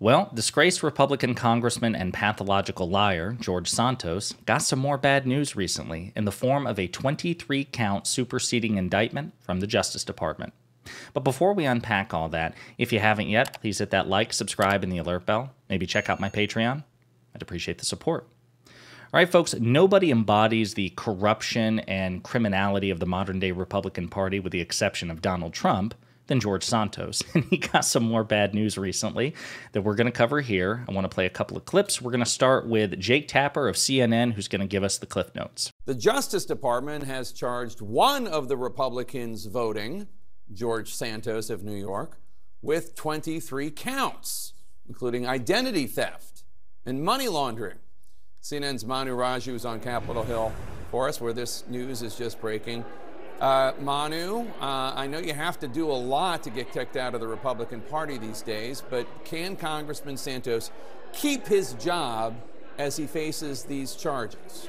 Well, disgraced Republican Congressman and pathological liar George Santos got some more bad news recently in the form of a 23-count superseding indictment from the Justice Department. But before we unpack all that, if you haven't yet, please hit that like, subscribe, and the alert bell. Maybe check out my Patreon. I'd appreciate the support. All right, folks, nobody embodies the corruption and criminality of the modern-day Republican Party with the exception of Donald Trump than George Santos. And he got some more bad news recently that we're going to cover here. I want to play a couple of clips. We're going to start with Jake Tapper of CNN, who's going to give us the cliff notes. The Justice Department has charged one of the Republicans voting, George Santos of New York, with 23 counts, including identity theft and money laundering. CNN's Manu Raju is on Capitol Hill for us, where this news is just breaking. Manu, I know you have to do a lot to get kicked out of the Republican Party these days, but can Congressman Santos keep his job as he faces these charges?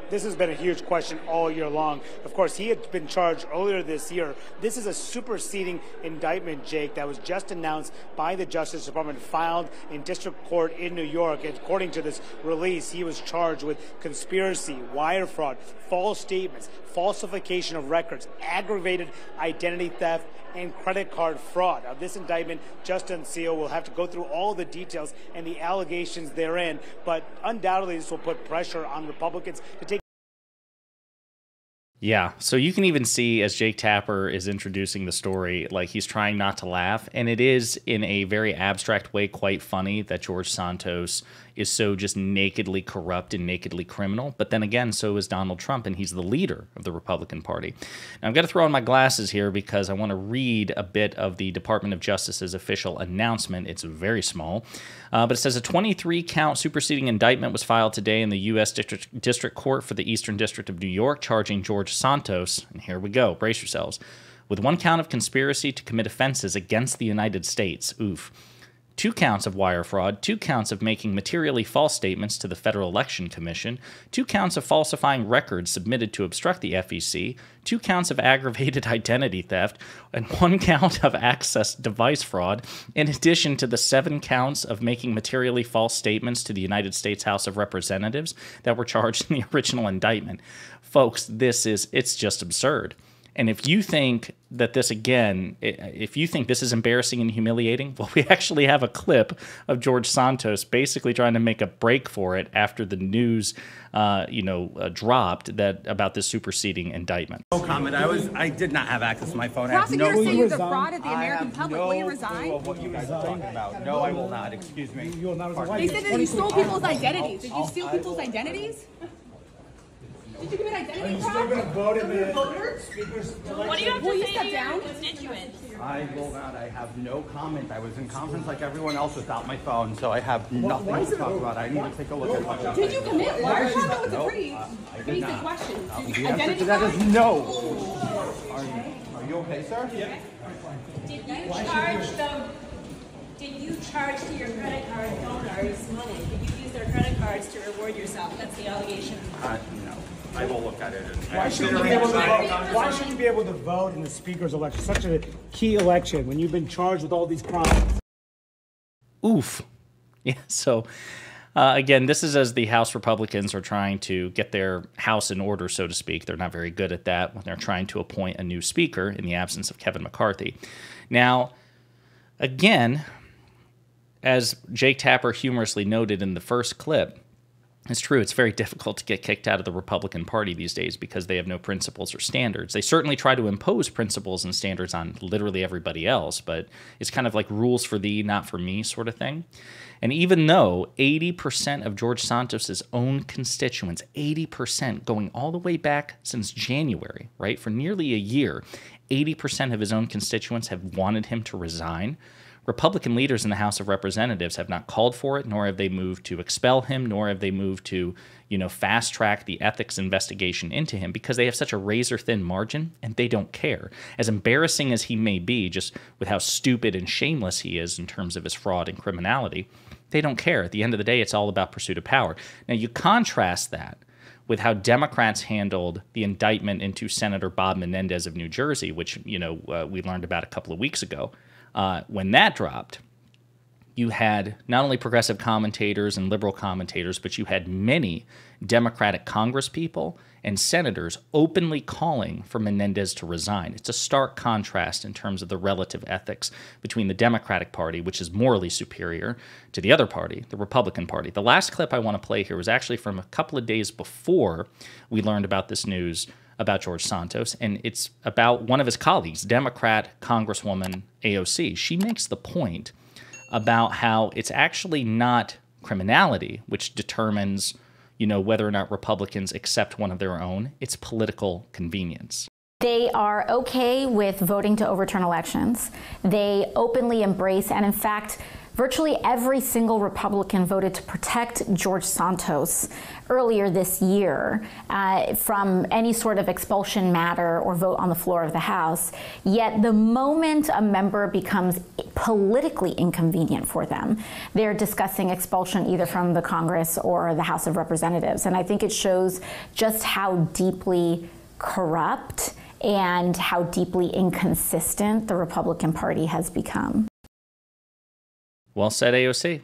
This has been a huge question all year long. Of course, he had been charged earlier this year. This is a superseding indictment, Jake, that was just announced by the Justice Department, filed in district court in New York. According to this release, he was charged with conspiracy, wire fraud, false statements, falsification of records, aggravated identity theft, and credit card fraud. Now, this indictment just unsealed. We'll have to go through all the details and the allegations therein, but undoubtedly this will put pressure on Republicans to take. Yeah, so you can even see as Jake Tapper is introducing the story, like he's trying not to laugh. And it is, in a very abstract way, quite funny that George Santos is so just nakedly corrupt and nakedly criminal. But then again, so is Donald Trump, and he's the leader of the Republican Party. Now, I've got to throw on my glasses here because I want to read a bit of the Department of Justice's official announcement. It's very small, but it says a 23-count superseding indictment was filed today in the U.S. District Court for the Eastern District of New York, charging George Santos, and here we go, brace yourselves, with 1 count of conspiracy to commit offenses against the United States. Oof. 2 counts of wire fraud, 2 counts of making materially false statements to the Federal Election Commission, 2 counts of falsifying records submitted to obstruct the FEC, 2 counts of aggravated identity theft, and 1 count of access device fraud, in addition to the 7 counts of making materially false statements to the United States House of Representatives that were charged in the original indictment. Folks, it's just absurd. And if you think that this, again, if you think this is embarrassing and humiliating, well, we actually have a clip of George Santos basically trying to make a break for it after the news, dropped about this superseding indictment. No comment. I did not have access to my phone. Prosecutors say you defrauded the American public. Will you resign? Of what you guys are talking about. No, I will not. Excuse me. They said that you stole people's identities. Did you steal people's identities? Did you commit identity fraud? What do you have to say to your constituents? I will not. I have no comment. I was in conference like everyone else without my phone, so I have nothing to talk about. I need to take a look at it. Did you commit wire fraud? That was a pretty basic question. The answer to that is no. Are you okay, sir? Yeah. Did you charge to your credit card donors money? Did you use their credit cards to reward yourself? That's the allegation. No. I will look at it. Why shouldn't you be able to vote in the Speaker's election? Such a key election when you've been charged with all these crimes. Oof. Yeah, so again, this is as the House Republicans are trying to get their house in order, so to speak. They're not very good at that when they're trying to appoint a new speaker in the absence of Kevin McCarthy. Now, again, as Jake Tapper humorously noted in the first clip, it's true, it's very difficult to get kicked out of the Republican Party these days because they have no principles or standards. They certainly try to impose principles and standards on literally everybody else, but it's kind of like rules for thee, not for me sort of thing. And even though 80% of George Santos' own constituents, 80% going all the way back since January, right, for nearly a year, 80% of his own constituents have wanted him to resign, Republican leaders in the House of Representatives have not called for it, nor have they moved to expel him, nor have they moved to, fast-track the ethics investigation into him because they have such a razor-thin margin and they don't care. As embarrassing as he may be, just with how stupid and shameless he is in terms of his fraud and criminality, they don't care. At the end of the day, it's all about pursuit of power. Now, you contrast that with how Democrats handled the indictment into Senator Bob Menendez of New Jersey, which, we learned about a couple of weeks ago. When that dropped, you had not only progressive commentators and liberal commentators, but you had many Democratic congresspeople and senators openly calling for Menendez to resign. It's a stark contrast in terms of the relative ethics between the Democratic Party, which is morally superior, to the other party, the Republican Party. The last clip I want to play here was actually from a couple of days before we learned about this news about George Santos, and it's about one of his colleagues, Democrat Congresswoman AOC. She makes the point about how it's actually not criminality which determines, whether or not Republicans accept one of their own. It's political convenience. They are okay with voting to overturn elections. They openly embrace, and in fact, virtually every single Republican voted to protect George Santos earlier this year from any sort of expulsion matter or vote on the floor of the House. Yet the moment a member becomes politically inconvenient for them, they're discussing expulsion either from the Congress or the House of Representatives. And I think it shows just how deeply corrupt and how deeply inconsistent the Republican Party has become. Well said, AOC.